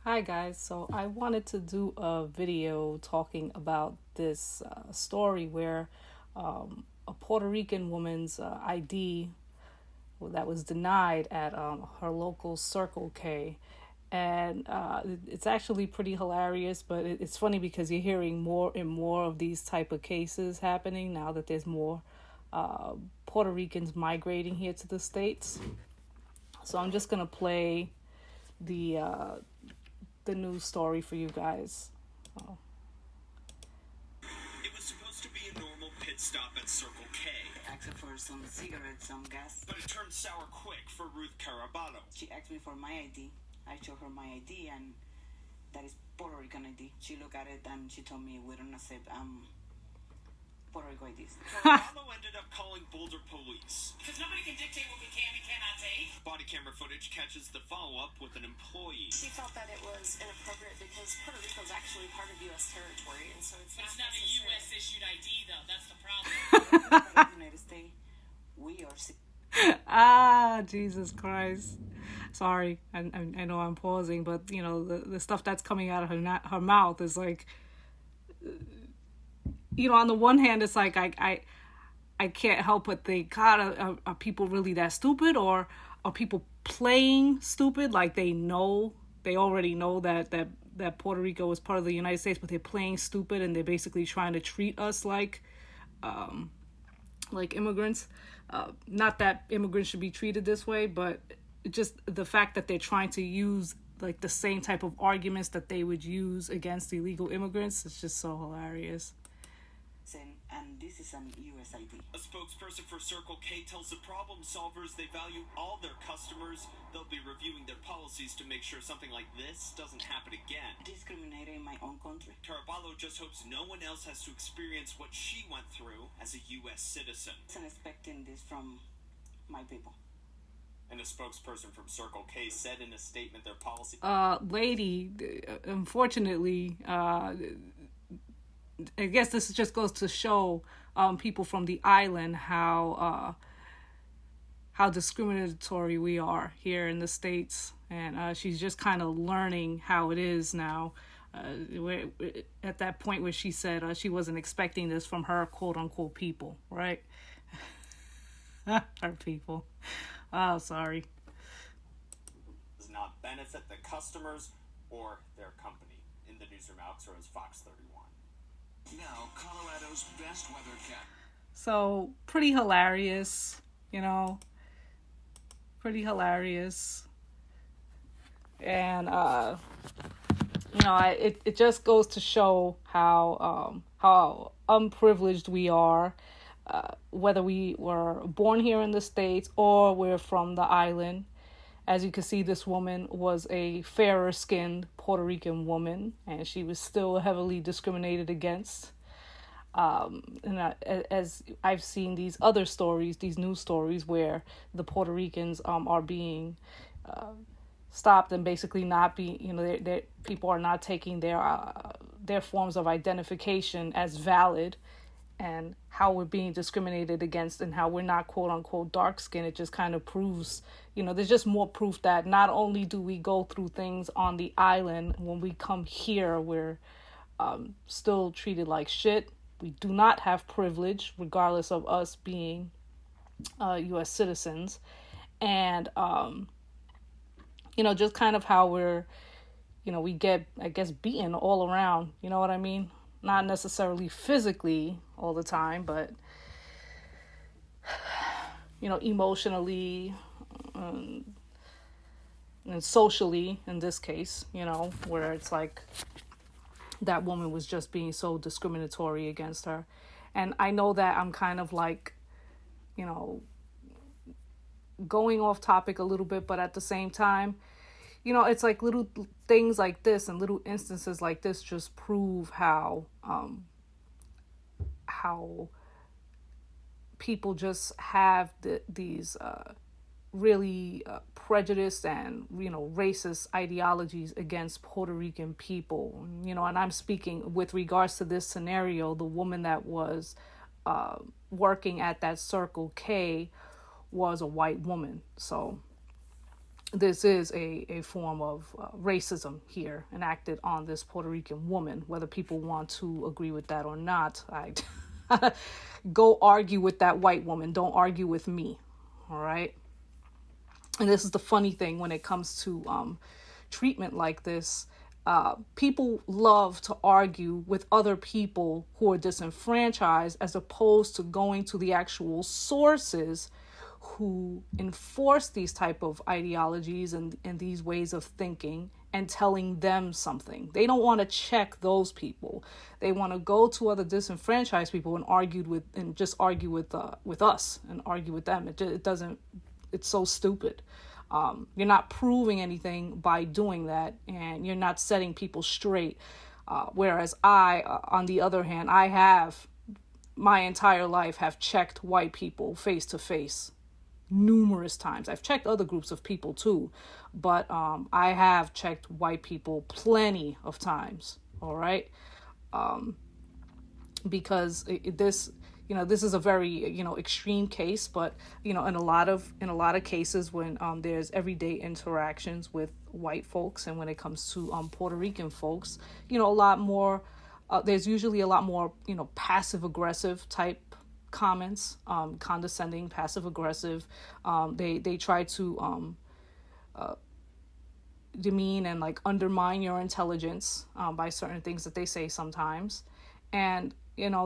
Hi guys, so I wanted to do a video talking about this story where a Puerto Rican woman's ID that was denied at her local Circle K. And it's actually pretty hilarious, but it's funny because you're hearing more and more of these type of cases happening now that there's more Puerto Ricans migrating here to the States. So I'm just going to play the news story for you guys. Oh. It was supposed to be a normal pit stop at Circle K. Asked her for some cigarettes, some gas. But it turned sour quick for Ruth Caraballo. She asked me for my ID. I showed her my ID, and that is Puerto Rican ID. She looked at it and she told me we don't accept Puerto Rico IDs. Caraballo ended up calling Boulder police. Because nobody can dictate what we can and cannot take. Body camera footage catches the follow-up with an employee. She felt that it was inappropriate because Puerto Rico is actually part of U.S. territory, and so it's But it's not a U.S. issued ID, though. That's the problem. In the United States, we are. Jesus Christ. Sorry, I know I'm pausing, but you know the stuff that's coming out of her mouth is like, you know, on the one hand it's like I can't help but think, God, are people really that stupid, or are people playing stupid? Like they already know that Puerto Rico is part of the United States, but they're playing stupid and they're basically trying to treat us like immigrants. Not that immigrants should be treated this way, but just the fact that they're trying to use like the same type of arguments that they would use against illegal immigrants. It's just so hilarious. And this is an U.S. ID. A spokesperson for Circle K tells the problem solvers they value all their customers. They'll be reviewing their policies to make sure something like this doesn't happen again. Discriminating in my own country. Caraballo just hopes no one else has to experience what she went through as a U.S. citizen. I'm expecting this from my people. And a spokesperson from Circle K said in a statement their policy... Lady, unfortunately, I guess this just goes to show people from the island how discriminatory we are here in the States. And she's just kind of learning how it is now. At that point where she said she wasn't expecting this from her quote-unquote people, right? Her people. Oh, sorry. Does not benefit the customers or their company. In the newsroom, Alex Rose, Fox 31. Now, Colorado's best weather cat. So, pretty hilarious, you know. Pretty hilarious. And, you know, it just goes to show how unprivileged we are, whether we were born here in the States or we're from the island. As you can see, this woman was a fairer-skinned Puerto Rican woman, and she was still heavily discriminated against. As I've seen these other stories, these news stories, where the Puerto Ricans are being stopped and basically not being, you know, people are not taking their forms of identification as valid, and how we're being discriminated against and how we're not quote unquote dark skinned. It just kind of proves, you know, there's just more proof that not only do we go through things on the island, when we come here, we're still treated like shit. We do not have privilege, regardless of us being U.S. citizens. And, you know, just kind of how we're, you know, we get, I guess, beaten all around. You know what I mean? Not necessarily physically all the time, but, you know, emotionally and socially in this case, you know, where it's like that woman was just being so discriminatory against her. And I know that I'm kind of like, you know, going off topic a little bit, but at the same time, you know, it's like little things like this and little instances like this just prove how people just have these really prejudiced and, you know, racist ideologies against Puerto Rican people. You know, and I'm speaking with regards to this scenario, the woman that was working at that Circle K was a white woman. So this is a form of racism here enacted on this Puerto Rican woman. Whether people want to agree with that or not, I go argue with that white woman. Don't argue with me. All right. And this is the funny thing when it comes to treatment like this. People love to argue with other people who are disenfranchised as opposed to going to the actual sources who enforce these type of ideologies and these ways of thinking and telling them something. They don't want to check those people. They want to go to other disenfranchised people and argue with us and argue with them. It doesn't. It's so stupid. You're not proving anything by doing that, and you're not setting people straight. Whereas on the other hand, I have my entire life have checked white people face to face numerous times. I've checked other groups of people too, but I have checked white people plenty of times. All right, because this is a very extreme case, but in a lot of cases when there's everyday interactions with white folks, and when it comes to Puerto Rican folks, a lot more. There's usually a lot more passive aggressive type comments, condescending, passive aggressive. They try to demean and undermine your intelligence by certain things that they say sometimes, and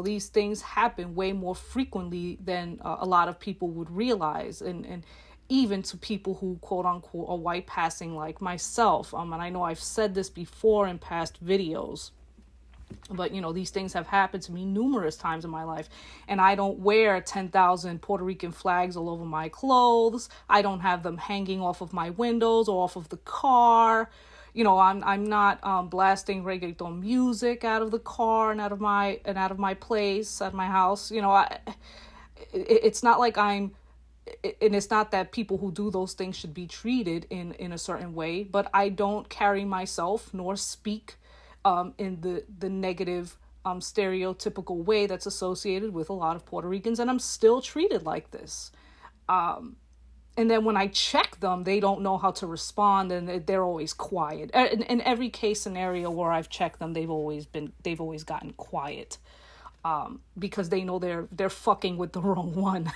these things happen way more frequently than a lot of people would realize, and even to people who quote unquote are white passing like myself. And I know I've said this before in past videos, but these things have happened to me numerous times in my life, and I don't wear 10,000 Puerto Rican flags all over my clothes. I don't have them hanging off of my windows or off of the car. I'm not blasting reggaeton music out of the car and out of my place at my house. It's not like and it's not that people who do those things should be treated in a certain way, but I don't carry myself nor speak in the negative stereotypical way that's associated with a lot of Puerto Ricans, and I'm still treated like this. And then when I check them, they don't know how to respond, and they're always quiet. In every case scenario where I've checked them, they've always gotten quiet, because they know they're fucking with the wrong one.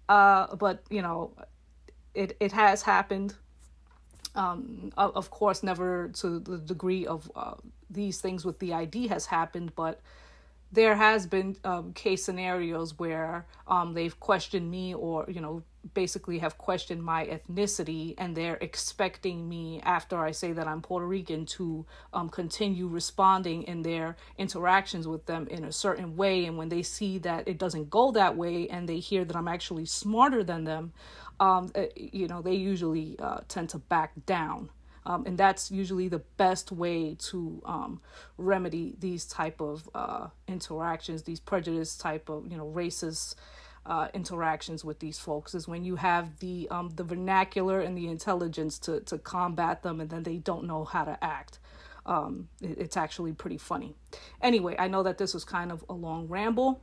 But it has happened. Of course, never to the degree of these things with the ID has happened, but there has been case scenarios where they've questioned me, or basically have questioned my ethnicity, and they're expecting me, after I say that I'm Puerto Rican, to continue responding in their interactions with them in a certain way. And when they see that it doesn't go that way, and they hear that I'm actually smarter than them, they usually tend to back down. And that's usually the best way to remedy these type of interactions, these prejudice type of, racist interactions with these folks, is when you have the vernacular and the intelligence to combat them, and then they don't know how to act. It's actually pretty funny. Anyway, I know that this was kind of a long ramble.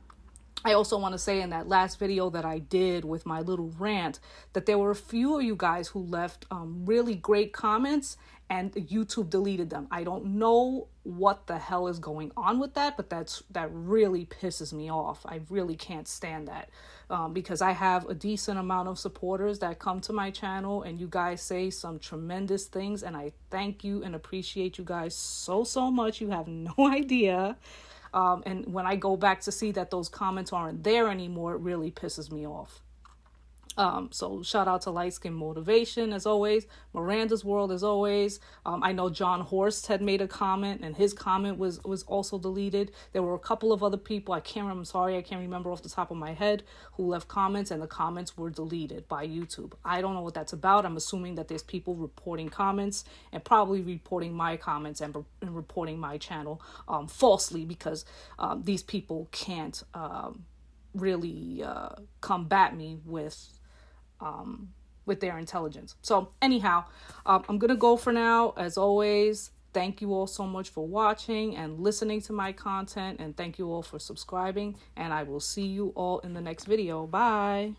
I also want to say, in that last video that I did with my little rant, that there were a few of you guys who left really great comments, and YouTube deleted them. I don't know what the hell is going on with that, but that really pisses me off. I really can't stand that, because I have a decent amount of supporters that come to my channel, and you guys say some tremendous things, and I thank you and appreciate you guys so much. You have no idea. And when I go back to see that those comments aren't there anymore, it really pisses me off. So shout out to Light Skin Motivation, as always. Miranda's World, as always. I know John Horst had made a comment, and his comment was also deleted. There were a couple of other people, I can't remember off the top of my head, who left comments, and the comments were deleted by YouTube. I don't know what that's about. I'm assuming that there's people reporting comments, and probably reporting my comments and reporting my channel falsely, because these people can't really combat me with their intelligence. So anyhow, I'm gonna go for now. As always, thank you all so much for watching and listening to my content, and thank you all for subscribing, and I will see you all in the next video. Bye.